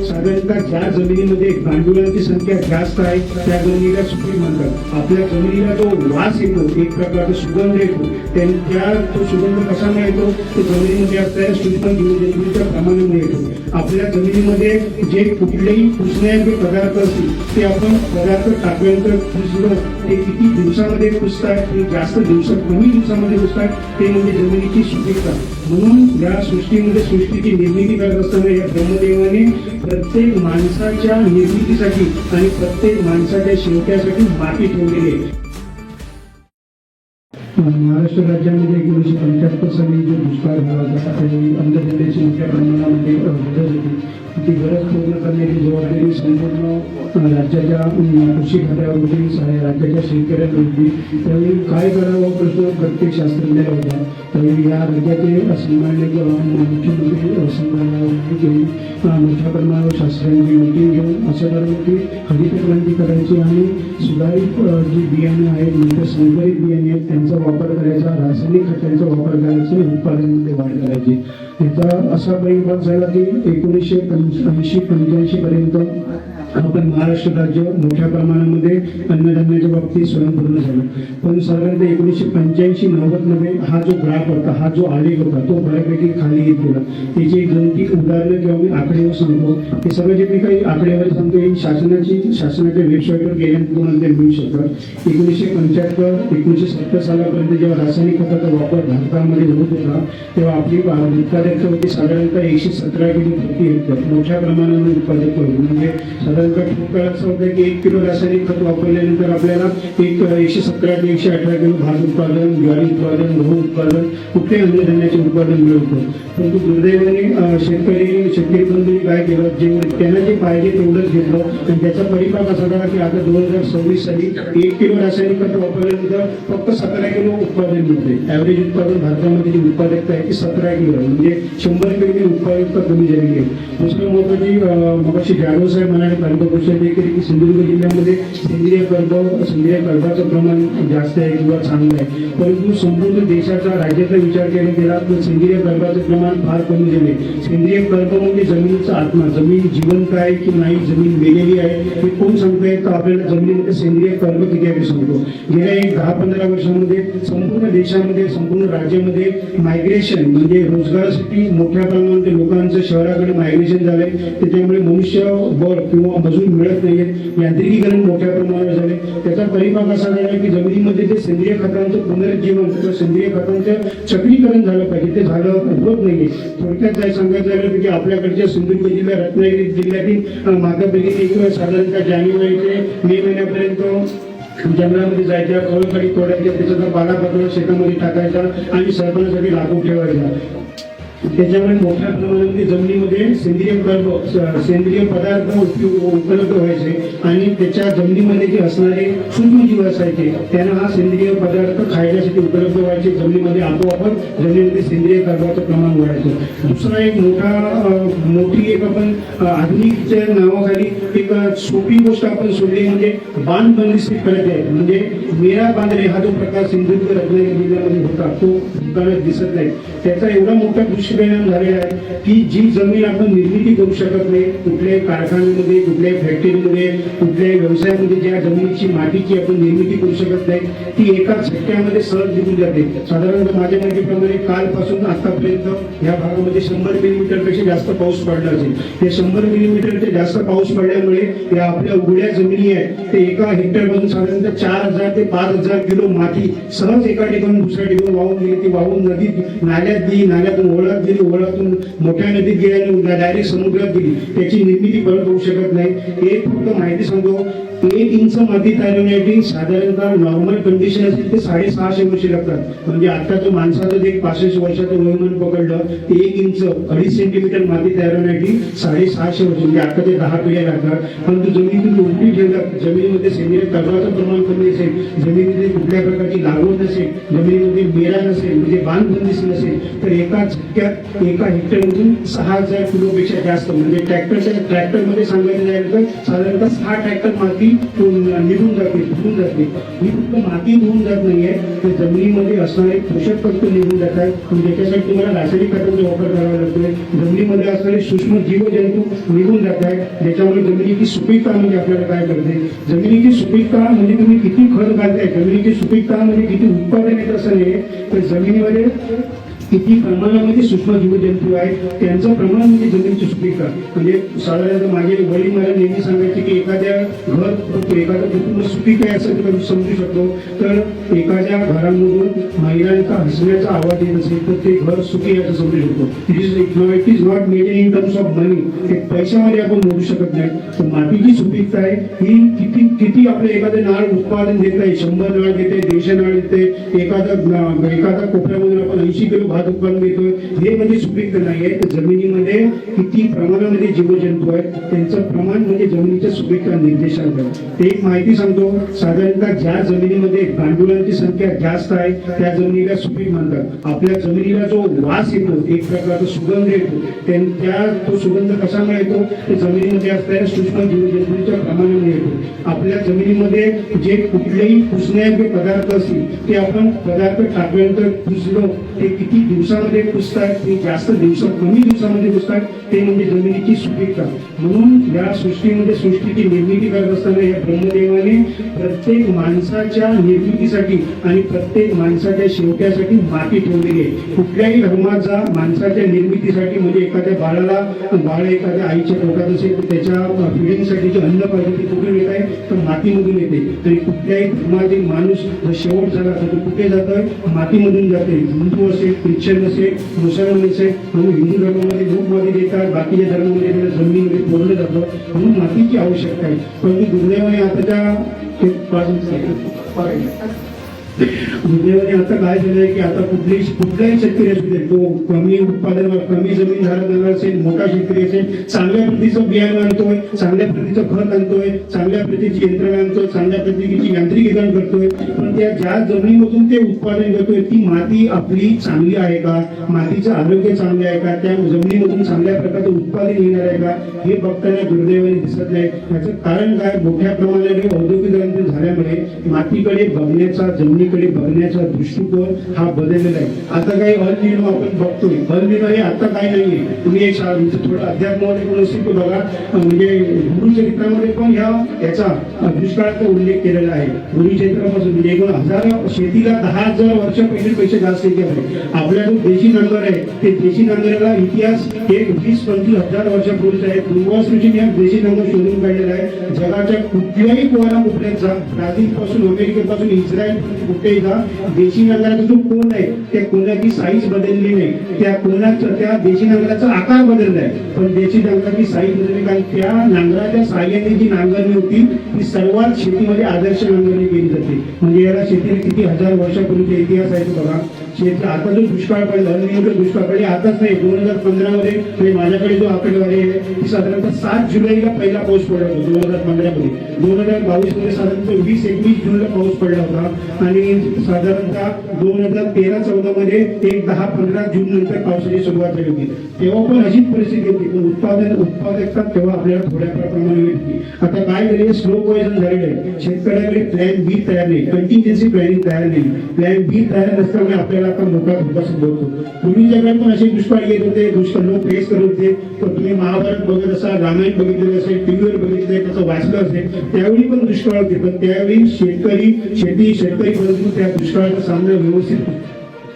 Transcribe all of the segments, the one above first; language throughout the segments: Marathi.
साधारणतः ज्या जमिनीमध्ये गांडुलांची संख्या जास्त आहे त्या जमिनीला सुपीक म्हणतात. आपल्या जमिनीला जो वास येतो, एक प्रकारचा सुगंध येतो, त्या तो सुगंध कशामुळे येतो, तो जमिनीमध्ये असणाऱ्या सूक्ष्म जीवजंतूंच्या प्रमाणामुळे येतो. आपल्या जमिनीमध्ये जे कुठलेही कुजण्याचे पदार्थ असतील ते आपण पदार्थ टाकल्यानंतर कुजलं ते किती दिवसामध्ये कुजतात, जास्त दिवसात कमी दिवसामध्ये कुजतात, ते म्हणजे जमिनीची सुपीकता. म्हणून या सृष्टीची निर्मिती करत असताना या ब्रह्मदेवाने प्रत्येक माणसाच्या निर्मितीसाठी आणि प्रत्येक माणसाच्या शेवट्यासाठी माती ठेवलेली आहे. महाराष्ट्र राज्यामध्ये 1975 साली जो दुष्काळ झाला होता त्यावेळी अन्नधान्याची मोठ्या प्रमाणामध्ये गरज होती. ती गरज पूर्ण करण्याची जबाबदारी संपूर्ण राज्याच्या कृषी खात्यावर होती, राज्याच्या शेतकऱ्यांवर होती. त्यावेळी काय करावं प्रश्न प्रत्येक शास्त्रज्ञाला होता. त्यावेळी या राज्याचे सन्माननीय मुख्यमंत्री सन्माननीय मोठ्या प्रमाणावर शास्त्रज्ञांची मीटिंग घेऊन असं ठरवलं की हरित क्रांती करायची आणि सुधारित जी बियाणे आहेत म्हणजे संकरित बियाणे आहेत त्यांचा वापर करायचा, रासायनिक खतांचा वापर करायचा, उत्पादनामध्ये वाढ करायची. याचा असा परिणाम झाला की 1980-85 पर्यंत आपण महाराष्ट्र राज्य मोठ्या प्रमाणामध्ये अन्नधान्याच्या बाबतीत स्वयंपूर्ण झालं. पण साधारणतः 1985-90 मध्ये हा जो ग्राफ होता, हा जो आलेख होता तो बऱ्यापैकी खाली येत गेला. त्याची एक 2-3 उदाहरणं किंवा मी आकडेवर सांगतो. हे सगळे जे मी काही आकडेवर सांगतो ही शासनाच्या वेबसाईटवर गेल्यानंतर तुम्हाला ते मिळू शकतात. 1975-1970 सालापर्यंत जेव्हा रासायनिक खताचा वापर भारतामध्ये होत होता तेव्हा आपली उत्पादकता होती साधारणतः 117 किलो प्रति हेक्टर. मोठ्या प्रमाणामध्ये उत्पादकता होती. म्हणजे साधारणतः असं होतं की 1 किलो रासायनिक खत वापरल्यानंतर आपल्याला 117 ते 118 किलो भात उत्पादन, ज्वारी उत्पादन, गहू उत्पादन, कुठल्याही अन्नधान्याचे उत्पादन मिळवतं. परंतु दुर्दैवाने शेतकरी बंधूंनी काय केलं, त्यांना जे पाहिजे तेवढंच घेतलं आणि त्याचा परिपाक असा झाला की आता 2026 साली 1 किलो रासायनिक खत वापरल्यानंतर फक्त 17 किलो उत्पादन मिळते. ॲव्हरेज उत्पादन भारतामध्ये जी उत्पादकता आहे ती 17 किलो आहे. म्हणजे 100 किलोची उत्पादकता कमी झालेली आहे. दुसरं महत्त्वाची मगाशी जाधव साहेब म्हणाले कर्बभूषण देखील की सिंधुदुर्ग जिल्ह्यामध्ये सेंद्रिय कर्बाचं प्रमाण जास्त आहे किंवा चांगलं आहे. परंतु संपूर्ण देशाचा राज्याचा विचार केला गेला तर सेंद्रिय कर्बाचं प्रमाण फार कमी झाले. सेंद्रिय कर्ब म्हणजे जमिनीचा आत्मा, जमीन जिवंत आहे की नाही, जमीन मेलेली आहे हे कोण सांगतोय, तर आपल्याला जमिनीमध्ये सेंद्रिय कर्ब किती आहे सांगतो. गेल्या 10-15 वर्षांमध्ये संपूर्ण देशामध्ये, संपूर्ण राज्यामध्ये मायग्रेशन म्हणजे रोजगारासाठी मोठ्या प्रमाणात लोकांचं शहराकडे मायग्रेशन झालंय. त्याच्यामुळे मनुष्यबळ किंवा मजूर मिळत नाहीये, यांत्रिकीकरण मोठ्या प्रमाणावर झाले. त्याचा परिपाक असा झाला की जमिनीमध्ये जे सेंद्रिय खतांचं पुनरुज्जीवन किंवा सेंद्रिय खतांचं चक्रीकरण झालं पाहिजे ते झालं होत नाहीये. थोडक्यात काय सांगायचं झालं की आपल्याकडच्या सिंधुदुर्ग जिल्हा, रत्नागिरी जिल्ह्यातील मागापैकी साधारणतः जानेवारी ते मे महिन्यापर्यंत जंगलामध्ये जायच्या, फळकडी तोडायच्या, त्याचा पालापाचोळा शेतामध्ये टाकायचा आणि सरपणासाठी लागू ठेवायचा. त्याच्यामुळे मोठ्या प्रमाणामध्ये जमिनीमध्ये सेंद्रिय पदार्थ उपलब्ध व्हायचे आणि त्याच्या जमिनीमध्ये जे असणारे सूक्ष्मजीव असायचे त्यांना हा सेंद्रिय पदार्थ खायच्यासाठी उपलब्ध व्हायचे. जमिनीमध्ये आपोआप जमिनीमध्ये सेंद्रिय कर्बाचं प्रमाण वाढायचं. दुसरा एक मोठी एक आपण आधुनिकच्या नावाखाली एक सोपी गोष्ट आपण सोडली म्हणजे बांध बंदिस्त करत आहे. म्हणजे मेरा बांधणे हा जो प्रकार सिंधुदुर्ग रत्नागिरी जिल्ह्यामध्ये होता तो दुकानात दिसत नाही. त्याचा एवढा मोठा दुष्परिणाम झालेला आहे की जी जमीन आपण निर्मिती करू शकत नाही, कुठल्याही कारखान्यामध्ये, कुठल्याही फॅक्टरीमध्ये, कुठल्याही व्यवसायामध्ये ज्या जमिनीची मातीची आपण निर्मिती करू शकत नाही ती एका झटक्यामध्ये सहज निघून जाते. साधारणतः माझ्या माहितीप्रमाणे कालपासून आतापर्यंत या भागामध्ये 100 मिलीमीटरपेक्षा जास्त पाऊस पडला असेल. हे 100 मिलीमीटरचे जास्त पाऊस पडल्यामुळे या आपल्या उघड्या जमिनी आहेत ते एका हेक्टरमधून साधारणतः 4000 ते 5000 किलो माती सहज एका ठिकाणी दुसऱ्या ठिकाणी वाहून गेली. ती वाहून नदीत नाल्यात गेली, नाल्यातून ओढ्यात गेली, ओढ्यातून मोठ्या नदीत गेल्याने डायरेक्ट समुद्रात गेली. त्याची निर्मिती परत होऊ शकत नाही. एक फक्त माहिती सांगतो, 1 इंच माती तयार होण्यासाठी साधारणतः नॉर्मल कंडिशन असेल ते 650 वर्ष लागतात. म्हणजे आताचं माणसाचं जे 65 वर्षाचं वयोमान पकडलं ते 1 इंच 2.5 सेंटीमीटर माती तयार होण्यासाठी 650 वर्ष म्हणजे आता ते 10 पिढ्या लागतात. परंतु जमिनीतून उलटी ठेवतात, जमिनीमध्ये सेंद्रिय कर्बाचं प्रमाण कमी असेल, जमिनीमध्ये कुठल्या प्रकारची लागवड नसेल, जमिनीमध्ये मेरा नसेल म्हणजे बांध बंदिस्त नसेल तर एका झटक्यात एका हेक्टरमधून 6000 किलोपेक्षा जास्त म्हणजे ट्रॅक्टरमध्ये सांगायचं झालं तर साधारणतः 6 ट्रॅक्टर माती माती निघून जाते, धुवून जाते. ही फक्त माती धुवून जात नाहीये, तर जमिनीमध्ये असणारे पोषक तत्व निघून जात आहेत. त्याच्यासाठी तुम्हाला रासायनिक खतांचा वापर करावा लागतोय. जमिनीमध्ये असणारे सूक्ष्म जीवजंतू निघून जात आहेत, ज्याच्यामुळे जमिनीची सुपीकता म्हणजे आपल्याला काय करते. जमिनीची सुपीकता म्हणजे तुम्ही किती खत घालताय, जमिनीची सुपीकता म्हणजे किती उत्पादन येत असं नाही, तर जमिनीमध्ये किती प्रमाणामध्ये सूक्ष्म जीवजंतू आहेत त्यांचं प्रमाण म्हणजे जमिनीची सुपीकता. म्हणजे साधारणतः माझे वडील मला नेहमी सांगायचे की एखाद्या एखादं कुटुंब सुपीक आहे असं तुम्ही समजू शकतो. तर एखाद्या घरामधून महिलांचा हसण्याचा आवाज येत असेल तर ते घर सुखी आहे असं समजू शकतो. It is not major in terms of money, ते पैशामध्ये आपण मोजू शकत नाही. तर मातीची सुपीकता आहे ही किती आपलं एखादं नाळ उत्पादन देत आहे, 100 नाळ देते, 150 नाळ देते, एखादा कोपऱ्यामधून आपण 80 किलो भात उत्पादन देतोय, हे म्हणजे सुपीकता नाहीये. तर जमिनीमध्ये किती प्रमाणामध्ये जीवजंतू आहेत त्यांचं प्रमाण म्हणजे जमिनीच्या सुपीकता निर्देशांक आहे. ते एक माहिती सांगतो. साधारणतः ज्या जमिनीमध्ये गांडुलांची संख्या जास्त आहे त्या जमिनीला सुपीक म्हणतात. आपल्या जमिनीला जो वास येतो, एक प्रकारचा सुगंध येतो, तो सुगंध कशामुळे येतो, ते जमिनीमध्ये असणाऱ्या सूक्ष्म जीवजंतूंच्या प्रमाणामुळे येतो. आपल्या जमिनीमध्ये जे कुठलेही पुसण्यायोग्य पदार्थ असतील ते आपण पदार्थ टाकल्यानंतर पुसलो, ते किती दिवसामध्ये पुसतात, ते जास्त कमी दिवसामध्ये पुसतात, ते म्हणजे जमिनीची सुपीकता. म्हणून या सृष्टीची निर्मिती करत असताना या ब्रह्मदेवाने प्रत्येक माणसाच्या निर्मितीसाठी आणि प्रत्येक माणसाच्या शेवट्यासाठी माती ठेवलेली आहे. कुठल्याही धर्माचा माणसाच्या निर्मितीसाठी म्हणजे एखाद्या बाळ एखाद्या आईच्या पोटात असेल तर त्याच्या फिडिंगसाठी जे अन्न पाहिजे ते कुठून येत आहे, तर मातीमधून येते. तरी कुठल्याही धर्मातील माणूस शेवट झाला तर तो कुठे जातोय, मातीमधून जाते. हिंदू असेल, ख्रिश्चन असेल, मुसलमान असेल, म्हणून हिंदू धर्मामध्ये लोकमध्ये देतात, बाकीच्या धर्मामध्ये त्याला जमिनीमध्ये फोडलं जातं. म्हणून मातीची आवश्यकता आहे. परंतु दुर्दैवाने आताच्या दुर्दैवाने आता काय झालंय की आता कुठलाही शेतकरी असू दे, तो कमी उत्पादन कमी जमीन धारक असेल, मोठा शेतकरी असेल, चांगल्या प्रतीचं बियाणं आणतोय, चांगल्या प्रतीचं खत आणतोय, चांगल्या प्रतीची यंत्रणा आणतोय, चांगल्या प्रतीची यांत्रिकीकरण करतोय. पण त्या ज्या जमिनीमधून ते उत्पादन करतोय ती माती आपली चांगली आहे का, मातीचं आरोग्य चांगले आहे का, त्या जमिनीमधून चांगल्या प्रकारचं उत्पादन येणार आहे का, हे बघताना दुर्दैवाने दिसत नाही. याचं कारण काय, मोठ्या प्रमाणाने औद्योगिकरण झाल्यामुळे मातीकडे बघण्याचा, जमिनीकडे बघण्याचा दृष्टिकोन हा बदललेला आहे. आता काही अनिर्णय आपण बघतोय, अनिर्णय हे आता काही नाहीये. तुम्ही एक थोडं अध्यात्मामध्ये पण असेल तर बघा, म्हणजे गुरुचरित्रामध्ये पण याचा दुष्काळाचा उल्लेख केलेला आहे. गुरुचरित्रापासून म्हणजे 1000 शेतीला 10,000 वर्ष पहिले पैसे जास्त आहे. आपला जो देशी नांगर आहे ते देशी नांगराला इतिहास एक 20-25 हजार वर्षापूर्वीचा आहे. दुर्वास ऋषीने हा देशी नांगर शोधून काढलेला आहे. जगाच्या कुठल्याही कोणाकोपऱ्यात जा, ब्राझील पासून अमेरिकेपासून इस्रायल कुठेही जा, देशी नांगराचा जो कोण आहे त्या कोणाची साईज बदलली नाही, त्या देशी नांगराचा आकार बदललाय, पण देशी नांगराची साईज बदलली. कारण त्या नांगराच्या साह्याने जी नांगरणी होती ती सर्वात शेतीमध्ये आदर्श नांगरणी केली जाते. म्हणजे याला शेतीला किती हजार वर्षापूर्वीचा इतिहास आहे तो बघा. आता जो दुष्काळ पडला, अनियंत्रित दुष्काळ पडले, आताच नाही, 2015 मध्ये म्हणजे माझ्याकडे जो आकडेवारी आहे ती साधारणतः 7 जुलैला पहिला पाऊस पडला होता 2015 मध्ये. 2022 मध्ये साधारणतः 20-21 जूनला पाऊस पडला होता आणि साधारणतः 2013-14 मध्ये एक 10-15 जून नंतर पावसाची सुरुवात झाली होती. तेव्हा पण अशीच परिस्थिती होती, पण उत्पादकता तेव्हा आपल्याला थोड्या प्रमाणात होती. आता काय झाले, स्लो पॉइझन झालेलं आहे. शेतकऱ्याकडे प्लॅन बी तयार नाही, कंटिन्जन्सी प्लॅनिंग तयार नाही. प्लॅन बी तयार नसल्यामुळे आपल्याला आता मोठा धोका संभवतो. पूर्वीच्या काळात पण असे दुष्काळ येत होते, दुष्काळ लोक फेस करत होते. तर तुम्ही महाभारत बघत असाल, रामायण बघितलेलं असेल, टीव्हीवर बघितलंय, त्याचं वाचलं असेल, त्यावेळी पण दुष्काळ होते. पण त्यावेळी शेतकरी परंतु त्या दुष्काळाचा सामना व्यवस्थित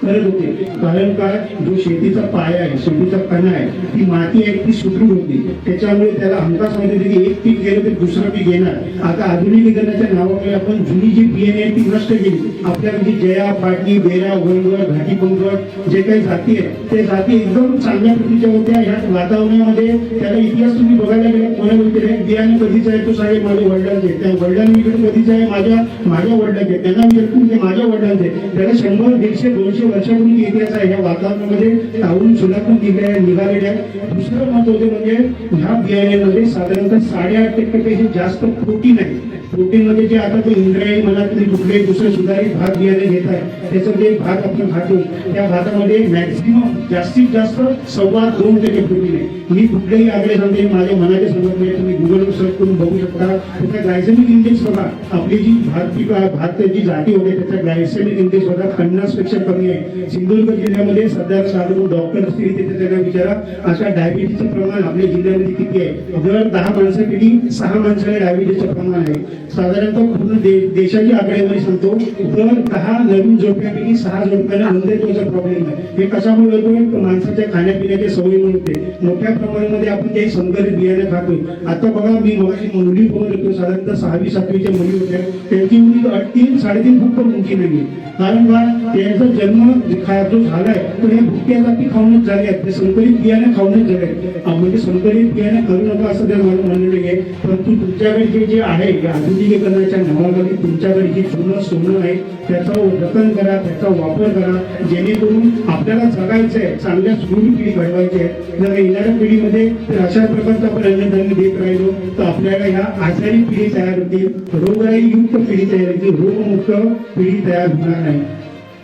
करत होते. कारण काय, जो शेतीचा पाया आहे, शेतीचा कणा आहे, ती माती आहे ती सुदृढ होती. त्याच्यामुळे त्याला हमखास माहिती होती की एक पीक गेलं तर दुसरं पीक येणार. आता आधुनिकीकरणाच्या नावामुळे आपण जुनी जी बियाणे आहे ती नष्ट केली. आपल्याकडे जया, पाटणी, बेरा, वनगर, घाटी पंगड जे काही जाती आहेत ते जाती एकदम चांगल्या प्रतीच्या होत्या. ह्या वातावरणामध्ये त्याला इतिहास तुम्ही बघायला गेला, कोणाला बियाणे कधीच आहे तो सांगेल माझ्या वडिलांचे, त्या वडिलांनी कधीच आहे माझ्या वडिलांचे, त्यांना विचारतो माझ्या वडिलांचे. त्याला 100, 150, 200 वर्षापूर्वी इतिहास आहे. ह्या वातावरणामध्ये तावून सुधारून निघालेल्या. दुसरं महत्व होते म्हणजे ह्या बियाण्यांमध्ये साधारणतः 8.5% पेक्षा जास्त प्रोटीन आहे. प्रोटीनमध्ये जे आता ते इंद्रायणी म्हणा तुम्ही कुठलेही दुसरे सुधारित भात बियाणे घेत आहे त्याचं जे भात आपण खातो त्या भातामध्ये मॅक्सिमम जास्तीत जास्त 2.25% प्रोटीन आहे. मी कुठलेही आकडे सांगते माझ्या मनाचे सांगत नाही, तुम्ही गुगलवर सर्च करून बघू शकता. त्याचा ग्लायसेमिक इंडेक्स बघा, आपली जी भाताची जाती होते त्याचा ग्लायसेमिक इंडेक्स बघा 50 पेक्षा कमी आहे. सिंधुदुर्ग जिल्ह्यामध्ये सध्या साधारण डॉक्टर असतील तिथे त्यांना विचारा अशा डायबिटीजचं प्रमाण आपल्या जिल्ह्यामध्ये किती आहे. जर 10 माणसापैकी 6 माणसाला डायबिटीजचं प्रमाण आहे. साधारणतः पूर्ण देशाची आकडेवारी सांगतो, दर 10 नवीन जोडप्यापैकी 6 जोडप्याला अंधत्वाचा प्रॉब्लेम आहे. हे कशामुळे होतो? माणसाच्या खाण्यापिण्याच्या सवयीमुळे होते. मोठ्या प्रमाणामध्ये आपण काही संकरित बियाणे खातो. आता बघा मी मुली बघत होतो, साधारणतः 6वी 7वीच्या मुली होत्या, त्यांची मुली 3-3.5 फूट पण उंची नाहीये. कारण का? त्यांचा जन्म जो झालाय तो हे भुक्या जाती खाऊनच झाले आहेत, ते संकलित बियाणे खाऊनच झाले आहेत. म्हणजे संकलित बियाणे करू नका असं त्या मला म्हणलेलं आहे. परंतु तुमच्याकडे जे आहे आधुनिकीकरणाच्या नावाखाली तुमच्याकडे जे जुनं सोनं आहे त्याचं जतन करा, त्याचा वापर करा, जेणेकरून आपल्याला जगायचं आहे, चांगल्या सुदृढ पिढी घडवायची आहे. जर येणाऱ्या पिढीमध्ये अशा प्रकारचं आपण अन्नधान्य देत राहिलो तर आपल्याला ह्या आजारी पिढी तयार होतील, रोगराई युक्त पिढी तयार होतील, रोगमुक्त पिढी तयार होणार नाही.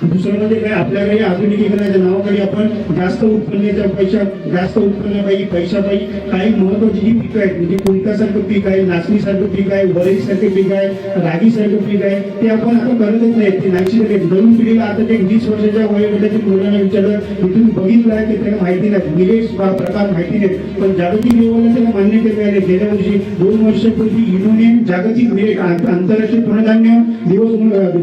दुसरं म्हणजे काय, आपल्याकडे आधुनिकीकरणाच्या नावाखाली आपण जास्त उत्पन्नाच्या जास्त उत्पन्नापायी पैशापायी काही महत्वाची जी पिकं आहेत, म्हणजे कोणत्यासारखं पीक आहे, नाचणीसारखं पीक आहे, वरईसारखं पीक आहे, रागीसारखं पीक आहे, ते आपण आता करतच नाही. ते नाहीशी तरुण पिढीला आता ते 20 वर्षाच्या वयोगटातील मुलांना विचारलं तुम्ही बघितलं आहे की त्याला माहिती नाही, मिलेट्स प्रकार माहिती नाही. पण जागतिक लेवलला त्याला मान्यता मिळाली. गेल्या वर्षी 2 वर्षापूर्वी युनोने जागतिक मिलेट आंतरराष्ट्रीय तृणधान्य दिवस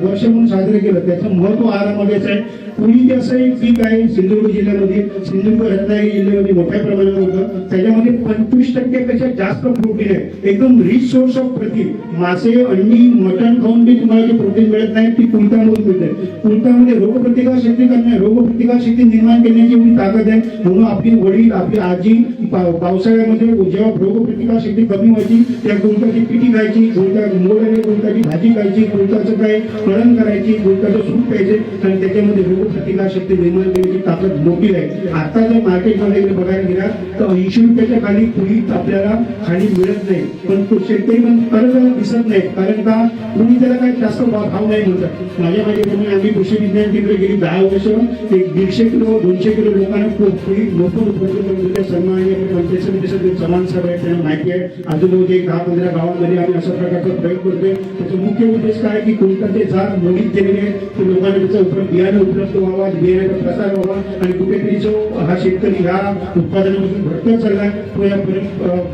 वर्ष म्हणून साजरे केलं. त्याचं महत्व आरामाचं आहे. पुढील असं एक पीक आहे सिंधुदुर्ग जिल्ह्यामध्ये, सिंधुदुर्ग रत्नागिरी जिल्ह्यामध्ये मोठ्या प्रमाणात होतं. त्याच्यामध्ये 25% पेक्षा जास्त प्रोटीन आहे. एकदम रिच सोर्स ऑफ प्रोटीन. मासे, अंडी, मटण खाऊन बी तुम्हाला जे प्रोटीन मिळत नाही ती कुलतामधून मिळते. कुलतामध्ये रोगप्रतिकार शक्ती करणे, रोगप्रतिकार शक्ती निर्माण करण्याची एवढी ताकद आहे. म्हणून आपली वडील, आपली आजी पावसाळ्यामध्ये जेव्हा रोगप्रतिकार शक्ती कमी व्हायची त्या गुलकाची पिठी खायची, मोड गुलकाची भाजी खायची, गुलकाचं काय कळण करायची, गुलकाचं सूप प्यायचे आणि त्याच्यामध्ये रोगप्रतिकार शक्ती निर्माण करण्याची ताकद मोठी आहे. आता जर मार्केटमध्ये बघायला गेला तर 80 रुपयाच्या खाली कुणी आपल्याला खाली मिळत नाही. पण तो शेतकरी पण खरंच दिसत नाही. कारण का? कुणी त्याला काही जास्त भाव नाही म्हणतात. माझ्या माहितीप्रमाणे आम्ही कृषी विज्ञान केंद्र गेली 10 वर्ष 150 किलो 200 किलो लोकांना मोफत उपलब्ध करून दिले. सन्मान पंचायत समितीसाठी समान सभा आहे, त्यांना माहिती आहे. आजूबाजूच्या 10-15 गावांमध्ये आम्ही अशा प्रकारचा प्रयोग करतोय. त्याचा मुख्य उद्देश काय की कोणत्याचे जात मोडीत केलेले ते लोकांना त्याचा बियाणे उपलब्ध व्हावा, बियाण्याचा प्रसार व्हावा आणि कुठेतरी जो हा शेतकरी ह्या उत्पादनापासून भटकत चाललाय तो या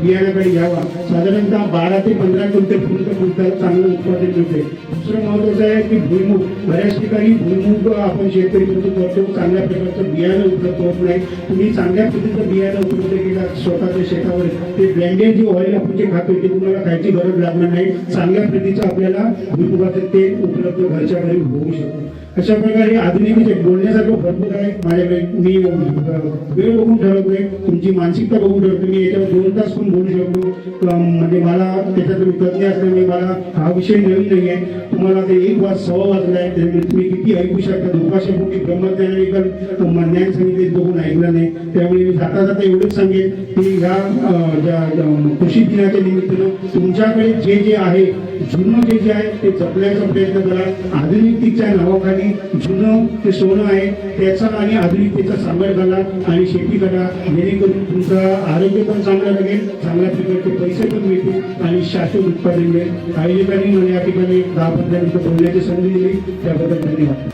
बियाण्याकडे यावा. साधारणतः 12 ते 15 क्विंटल चांगलं उत्पादन मिळते. दुसरं महत्वाचं आहे की भुईमुग, बऱ्याच ठिकाणी भुईमुग आपण शेतकरी करतो, चांगल्या प्रकारचं बियाणं उपलब्ध होत नाही. तुम्ही चांगल्या पद्धतीचं बियाणं उपलब्ध केलं स्वतःच्या शेतावर, ते ब्लेंडेड जे ऑइल आपण जे खातो ते तुम्हाला खायची गरज लागणार नाही. चांगल्या पद्धतीचं आपल्याला भुईमुगाचं तेल उपलब्ध घरच्या घरी होऊ शकतो. अशा प्रकारे आधुनिक बोलण्यासारखं भरपूर आहे. माझ्याकडे मी वेळ बघून ठरवतोय, तुमची मानसिकता बघून ठरवतो. मी याच्यावर 2 तास पण बोलू शकतो. म्हणजे मला त्याच्यात मी तज्ञ असल्यामुळे मला हा विषय नवीन नाही आहे. तुम्हाला ते 1 वाज 1.25 वाजला आहे, तुम्ही किती ऐकू शकता. दुपारच्या ब्रह्मज्ञानाने ज्ञान सांगितले बघून ऐकलं नाही. त्यामुळे मी जाता जाता एवढंच सांगेन की ह्या कृषी दिनाच्या निमित्तानं तुमच्याकडे जे जे आहे जुनं जे आहे ते जपण्याचा प्रयत्न करा. आधुनिकतेच्या नावाखाली जुनं ते सोनं आहे त्याचा आणि आधुनिकतेचा सांभाळ करा आणि शेती करा, जेणेकरून तुमचं आरोग्य पण चांगलं लागेल, चांगल्या प्रकारचे पैसे पण मिळतील आणि शाश्वत उत्पादन मिळेल. आयोजकांनी मला या ठिकाणी 10-15 मिनिटं बोलण्याची संधी दिली त्याबद्दल धन्यवाद.